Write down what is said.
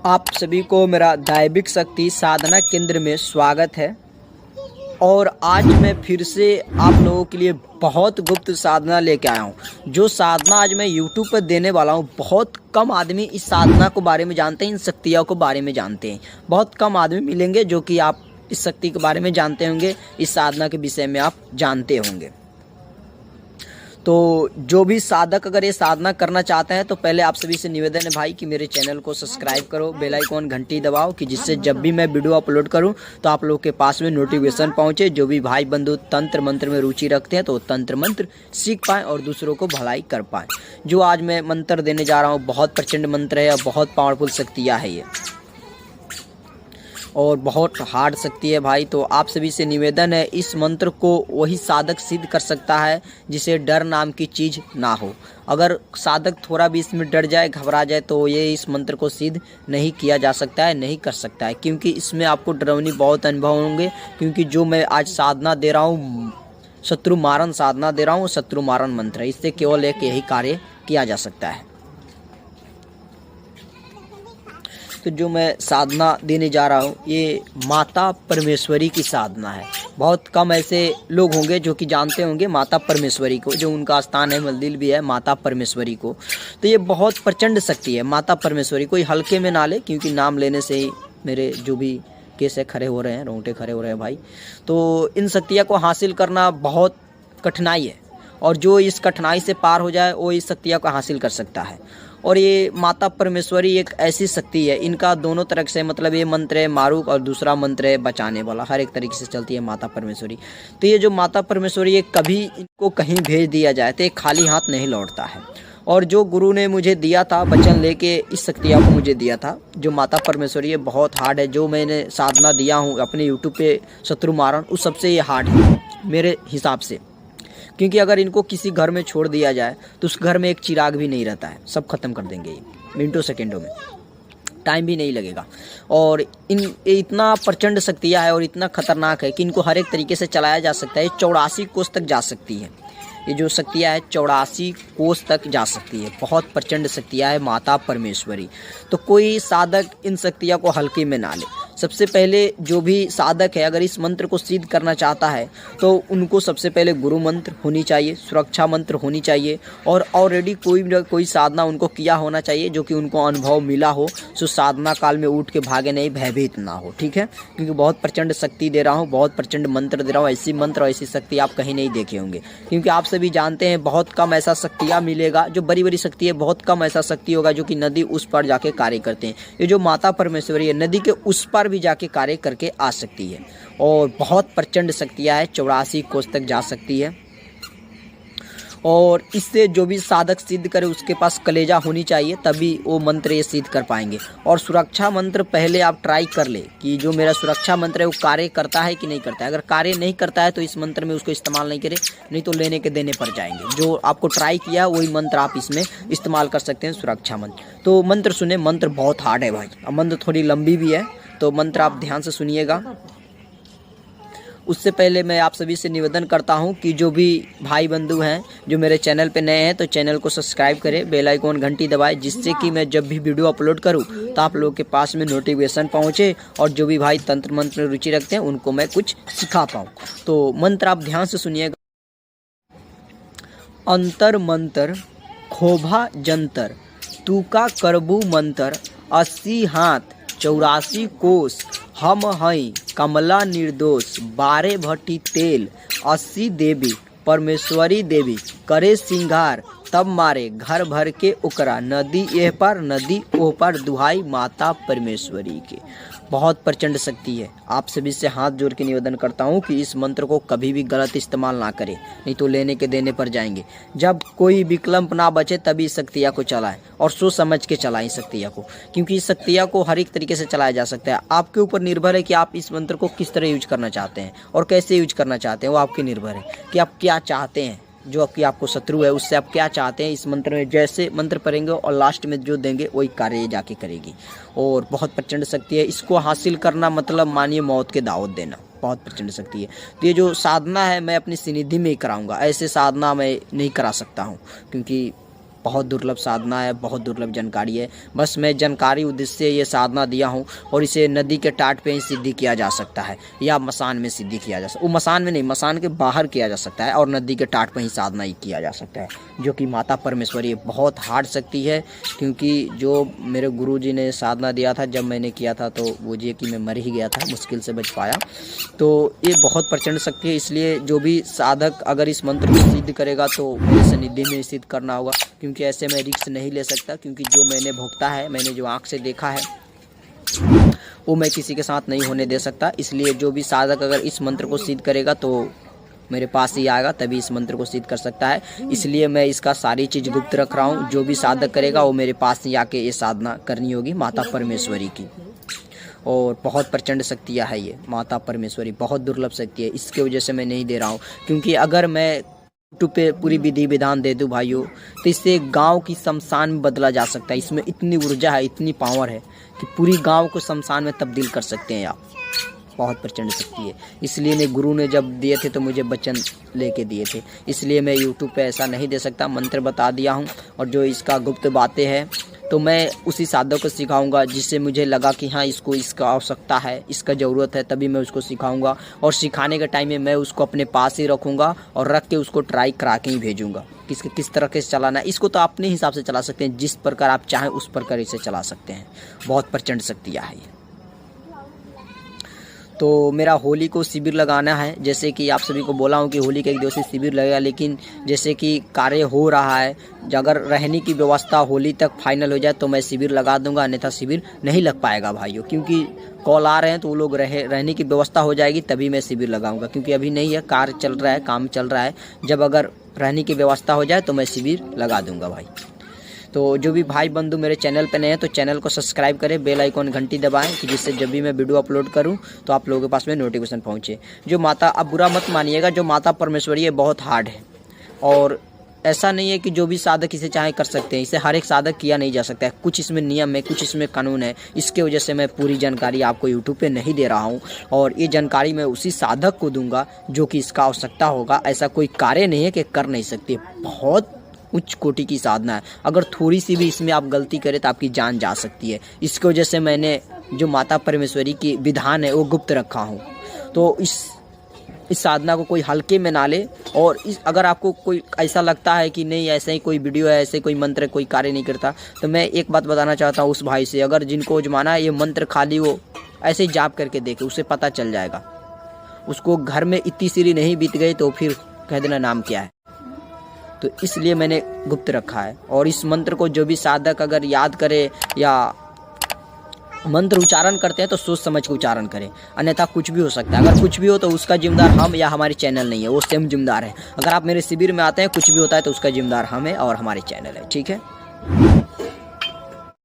आप सभी को मेरा दैविक शक्ति साधना केंद्र में स्वागत है। और आज मैं फिर से आप लोगों के लिए बहुत गुप्त साधना लेके आया हूँ। जो साधना आज मैं YouTube पर देने वाला हूँ, बहुत कम आदमी इस साधना को बारे में जानते हैं, इन शक्तियों को बारे में जानते हैं। बहुत कम आदमी मिलेंगे जो कि आप इस शक्ति के बारे में जानते होंगे, इस साधना के विषय में आप जानते होंगे। तो जो भी साधक अगर ये साधना करना चाहते हैं तो पहले आप सभी से निवेदन है भाई कि मेरे चैनल को सब्सक्राइब करो, बेल आइकॉन घंटी दबाओ कि जिससे जब भी मैं वीडियो अपलोड करूं तो आप लोगों के पास में नोटिफिकेशन पहुंचे। जो भी भाई बंधु तंत्र मंत्र में रुचि रखते हैं तो तंत्र मंत्र सीख पाएँ और दूसरों को भलाई कर पाएँ। जो आज मैं मंत्र देने जा रहा हूँ बहुत प्रचंड मंत्र है और बहुत पावरफुल शक्तियाँ है ये, और बहुत हार्ड शक्ति है भाई। तो आप सभी से निवेदन है, इस मंत्र को वही साधक सिद्ध कर सकता है जिसे डर नाम की चीज़ ना हो। अगर साधक थोड़ा भी इसमें डर जाए, घबरा जाए तो ये इस मंत्र को सिद्ध नहीं किया जा सकता है, नहीं कर सकता है, क्योंकि इसमें आपको डरावनी बहुत अनुभव होंगे। क्योंकि जो मैं आज साधना दे रहा हूँ, शत्रु मारण साधना दे रहा हूँ, शत्रु मारण मंत्र है। इससे केवल एक यही कार्य किया जा सकता है। तो जो मैं साधना देने जा रहा हूँ ये माता परमेश्वरी की साधना है। बहुत कम ऐसे लोग होंगे जो कि जानते होंगे माता परमेश्वरी को, जो उनका स्थान है, मंदिर भी है माता परमेश्वरी को। तो ये बहुत प्रचंड शक्ति है माता परमेश्वरी। कोई हल्के में ना ले, क्योंकि नाम लेने से ही मेरे जो भी केस है खड़े हो रहे हैं, रोंगटे खड़े हो रहे हैं भाई। तो इन शक्तियों को हासिल करना बहुत कठिनाई है, और जो इस कठिनाई से पार हो जाए वो इस शक्तियों को हासिल कर सकता है। और ये माता परमेश्वरी एक ऐसी शक्ति है, इनका दोनों तरह से मतलब ये मंत्र है मारूक और दूसरा मंत्र है बचाने वाला, हर एक तरीके से चलती है माता परमेश्वरी। तो ये जो माता परमेश्वरी है, कभी इनको कहीं भेज दिया जाए तो ये खाली हाथ नहीं लौटता है। और जो गुरु ने मुझे दिया था वचन लेके, इस शक्तियों को मुझे दिया था, जो माता परमेश्वरी है बहुत हार्ड है। जो मैंने साधना दिया हूँ अपने यूट्यूब पे शत्रु मारण, उस सबसे ये हार्ड है मेरे हिसाब से। क्योंकि अगर इनको किसी घर में छोड़ दिया जाए तो उस घर में एक चिराग भी नहीं रहता है, सब खत्म कर देंगे ये मिनटों सेकेंडों में, टाइम भी नहीं लगेगा। और इतना प्रचंड शक्तियाँ है और इतना खतरनाक है कि इनको हर एक तरीके से चलाया जा सकता है। 84 कोस तक जा सकती है ये जो शक्तियाँ है, 84 कोस तक जा सकती है। बहुत प्रचंड शक्तियाँ है माता परमेश्वरी। तो कोई साधक इन शक्तियों को हल्के में ना ले। सबसे पहले जो भी साधक है अगर इस मंत्र को सिद्ध करना चाहता है तो उनको सबसे पहले गुरु मंत्र होनी चाहिए, सुरक्षा मंत्र होनी चाहिए, और ऑलरेडी कोई साधना उनको किया होना चाहिए जो कि उनको अनुभव मिला हो, सो साधना काल में उठ के भागे नहीं, भयभीत ना हो। ठीक है, क्योंकि बहुत प्रचंड शक्ति दे रहा हूँ, बहुत प्रचंड मंत्र दे रहा हूँ। ऐसी मंत्र और ऐसी शक्ति आप कहीं नहीं देखे होंगे, क्योंकि आप सभी जानते हैं बहुत कम ऐसा शक्तियाँ मिलेगा जो बड़ी बड़ी शक्ति है। बहुत कम ऐसा शक्ति होगा जो कि नदी उस पर जाके कार्य करते हैं। ये जो माता परमेश्वरी है नदी के उस पर भी जाके कार्य करके आ सकती है, और बहुत प्रचंड शक्तियाँ है, 84 कोस तक जा सकती है। और इससे जो भी साधक सिद्ध करे उसके पास कलेजा होनी चाहिए, तभी वो मंत्र ये सिद्ध कर पाएंगे। और सुरक्षा मंत्र पहले आप ट्राई कर ले कि जो मेरा सुरक्षा मंत्र है वो कार्य करता है कि नहीं करता है। अगर कार्य नहीं करता है तो इस मंत्र में उसको इस्तेमाल नहीं करें, नहीं तो लेने के देने पड़ जाएंगे। जो आपको ट्राई किया वही मंत्र आप इसमें इस्तेमाल कर सकते हैं, सुरक्षा मंत्र। तो मंत्र सुने, मंत्र बहुत हार्ड है भाई, और मंत्र थोड़ी लंबी भी है, तो मंत्र आप ध्यान से सुनिएगा। उससे पहले मैं आप सभी से निवेदन करता हूं कि जो भी भाई बंधु हैं जो मेरे चैनल पे नए हैं तो चैनल को सब्सक्राइब करें, बेल आइकॉन घंटी दबाएं, जिससे कि मैं जब भी वीडियो अपलोड करूं तो आप लोगों के पास में नोटिफिकेशन पहुंचे, और जो भी भाई तंत्र मंत्र में रुचि रखते हैं उनको मैं कुछ सिखा पाऊँ। तो मंत्र आप ध्यान से सुनिएगा। अंतर मंत्र खोभा जंतर, तूका करबू मंत्र, 80 हाथ 84 कोस, हम हई कमला निर्दोष, 12 भट्टी तेल, 80 देवी परमेश्वरी देवी, करे सिंगार तब मारे घर भर के ओकरा, नदी एह पर नदी ओह पर, दुहाई माता परमेश्वरी के। बहुत प्रचंड शक्ति है। आप सभी से हाथ जोड़ के निवेदन करता हूँ कि इस मंत्र को कभी भी गलत इस्तेमाल ना करें, नहीं तो लेने के देने पर जाएंगे। जब कोई विकल्प ना बचे तभी इस शक्तियाँ को चलाएं, और सोच समझ के चलाएं इस शक्तियाँ को, क्योंकि इस शक्तियाँ को हर एक तरीके से चलाया जा सकता है। आपके ऊपर निर्भर है कि आप इस मंत्र को किस तरह यूज करना चाहते हैं और कैसे यूज करना चाहते हैं। वो आपके निर्भर है कि आप क्या चाहते हैं। जो आपको शत्रु है उससे आप क्या चाहते हैं इस मंत्र में, जैसे मंत्र पढ़ेंगे और लास्ट में जो देंगे वही कार्य जाके करेगी। और बहुत प्रचंड शक्ति है, इसको हासिल करना मतलब मानिए मौत के दावत देना। बहुत प्रचंड शक्ति है। तो ये जो साधना है मैं अपनी सिनिधि में ही कराऊंगा, ऐसे साधना मैं नहीं करा सकता हूँ, क्योंकि बहुत दुर्लभ साधना है, बहुत दुर्लभ जानकारी है। बस मैं जानकारी उद्देश्य से ये साधना दिया हूँ। और इसे नदी के टाट पे ही सिद्धि किया जा सकता है या मसान में सिद्धि किया जा सकता है। वो मसान में नहीं, मसान के बाहर किया जा सकता है और नदी के टाट पे ही साधना ही किया जा सकता है, जो कि माता परमेश्वरी बहुत हार्ड शक्ति है। क्योंकि जो मेरे गुरुजी ने साधना दिया था, जब मैंने किया था तो वो ये कि मैं मर ही गया था, मुश्किल से बच पाया। तो ये बहुत प्रचंड शक्ति है। इसलिए जो भी साधक अगर इस मंत्र को सिद्ध करेगा तो मेरे सनिधि में सिद्ध करना होगा, क्योंकि ऐसे मैं रिस्क नहीं ले सकता। क्योंकि जो मैंने भोगता है, मैंने जो आँख से देखा है, वो मैं किसी के साथ नहीं होने दे सकता। इसलिए जो भी साधक अगर इस मंत्र को सिद्ध करेगा तो मेरे पास ही आएगा, तभी इस मंत्र को सिद्ध कर सकता है। इसलिए मैं इसका सारी चीज़ गुप्त रख रहा हूँ। जो भी साधक करेगा वो मेरे पास ही आके ये साधना करनी होगी माता परमेश्वरी की। और बहुत प्रचंड शक्तियाँ है ये माता परमेश्वरी, बहुत दुर्लभ शक्ति है। इसके वजह से मैं नहीं दे रहा हूँ, क्योंकि अगर मैं यूट्यूब पे पूरी विधि विधान दे दूँ भाइयों, तो इससे गांव की शमशान में बदला जा सकता है। इसमें इतनी ऊर्जा है, इतनी पावर है कि पूरी गांव को शमशान में तब्दील कर सकते हैं आप। बहुत प्रचंड शक्ति है। इसलिए मेरे गुरु ने जब दिए थे तो मुझे वचन लेके दिए थे। इसलिए मैं यूट्यूब पे ऐसा नहीं दे सकता। मंत्र बता दिया हूँ, और जो इसका गुप्त बातें हैं तो मैं उसी साधक को सिखाऊंगा जिससे मुझे लगा कि हाँ इसको इसका आवश्यकता है, इसका ज़रूरत है, तभी मैं उसको सिखाऊंगा। और सिखाने के टाइम में मैं उसको अपने पास ही रखूँगा और रख के उसको ट्राई करा के ही भेजूँगा किस तरह से चलाना है। इसको तो अपने हिसाब से चला सकते हैं, जिस प्रकार आप चाहें उस प्रकार इसे चला सकते हैं। बहुत प्रचंड शक्तियाँ है ये। तो मेरा होली को शिविर लगाना है, जैसे कि आप सभी को बोला हूँ कि होली का एक दिवसीय शिविर लगेगा। लेकिन जैसे कि कार्य हो रहा है, अगर रहने की व्यवस्था होली तक फाइनल हो जाए तो मैं शिविर लगा दूंगा, अन्यथा शिविर नहीं लग पाएगा भाइयों। क्योंकि कॉल आ रहे हैं तो वो लोग रहने की व्यवस्था हो जाएगी तभी मैं शिविर लगाऊंगा, क्योंकि अभी नहीं है, कार्य चल रहा है, काम चल रहा है। जब अगर रहने की व्यवस्था हो जाए तो मैं शिविर लगा दूंगा भाई। तो जो भी भाई बंधु मेरे चैनल पे नए हैं तो चैनल को सब्सक्राइब करें, बेल आइकॉन घंटी दबाएं, कि जिससे जब भी मैं वीडियो अपलोड करूं तो आप लोगों के पास में नोटिफिकेशन पहुंचे। जो माता, अब बुरा मत मानिएगा, जो माता परमेश्वरी है बहुत हार्ड है। और ऐसा नहीं है कि जो भी साधक इसे चाहे कर सकते हैं, इसे हर एक साधक किया नहीं जा सकता है। कुछ इसमें नियम है, कुछ इसमें कानून है। इसके वजह से मैं पूरी जानकारी आपको यूट्यूब पे नहीं दे रहा हूँ, और ये जानकारी मैं उसी साधक को दूंगा जो कि इसका आवश्यकता होगा। ऐसा कोई कार्य नहीं है कि कर नहीं सकते। बहुत उच्च कोटि की साधना है। अगर थोड़ी सी भी इसमें आप गलती करें तो आपकी जान जा सकती है। इसकी वजह से मैंने जो माता परमेश्वरी की विधान है वो गुप्त रखा हूँ। तो इस साधना को कोई हल्के में ना ले। और अगर आपको कोई ऐसा लगता है कि नहीं ऐसे ही कोई वीडियो है, ऐसे कोई मंत्र कोई कार्य नहीं करता, तो मैं एक बात बताना चाहता हूँ उस भाई से, अगर जिनको जमाना है ये मंत्र खाली वो ऐसे ही जाप करके देखे, उसे पता चल जाएगा। उसको घर में इतनी सीरी नहीं बीत गई तो फिर कह देना नाम क्या है। तो इसलिए मैंने गुप्त रखा है। और इस मंत्र को जो भी साधक अगर याद करे या मंत्र उच्चारण करते हैं तो सोच समझ के उच्चारण करें, अन्यथा कुछ भी हो सकता है। अगर कुछ भी हो तो उसका जिम्मेदार हम या हमारे चैनल नहीं है, वो स्वयं जिम्मेदार है। अगर आप मेरे शिविर में आते हैं कुछ भी होता है तो उसका जिम्मेदार हम है और हमारे चैनल है। ठीक है।